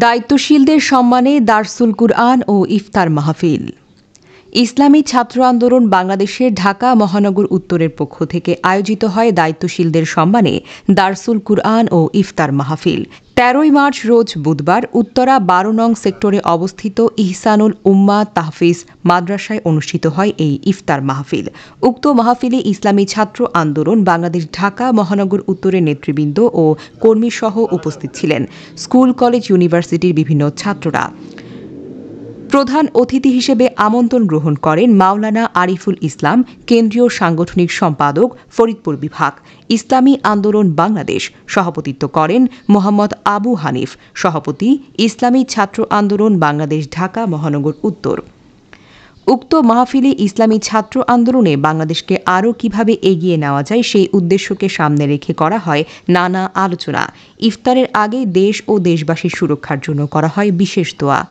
দায়িত্বশীলদের সম্মানে দারসুল কুরআন ও ইফতার মাহফিল। ইসলামী ছাত্র আন্দোলন বাংলাদেশের ঢাকা মহানগর উত্তরের পক্ষ থেকে আয়োজিত হয় দায়িত্বশীলদের সম্মানে দারসুল কুরআন ও ইফতার মাহফিল। ১৩ মার্চ রোজ বুধবার উত্তরা ১২ নং সেক্টরে অবস্থিত ইহসানুল উম্মাহ তাহফিজ মাদ্রাসায় অনুষ্ঠিত হয় এই ইফতার মাহফিল। উক্ত মাহফিলে ইসলামী ছাত্র আন্দোলন বাংলাদেশ ঢাকা মহানগর উত্তরের নেতৃবৃন্দ ও কর্মীসহ উপস্থিত ছিলেন স্কুল কলেজ ইউনিভার্সিটির বিভিন্ন ছাত্ররা। প্রধান অতিথি হিসেবে আমন্ত্রণ গ্রহণ করেন মাওলানা আরিফুল ইসলাম, কেন্দ্রীয় সাংগঠনিক সম্পাদক, ফরিদপুর বিভাগ, ইসলামী আন্দোলন বাংলাদেশ। সভাপতিত্ব করেন মোহাম্মদ আবু হানিফ, সভাপতি, ইসলামী ছাত্র আন্দোলন বাংলাদেশ ঢাকা মহানগর উত্তর। উক্ত মাহফিলে ইসলামী ছাত্র আন্দোলনে বাংলাদেশকে আরও কিভাবে এগিয়ে নেওয়া যায় সেই উদ্দেশ্যকে সামনে রেখে করা হয় নানা আলোচনা। ইফতারের আগে দেশ ও দেশবাসীর সুরক্ষার জন্য করা হয় বিশেষ দোয়া।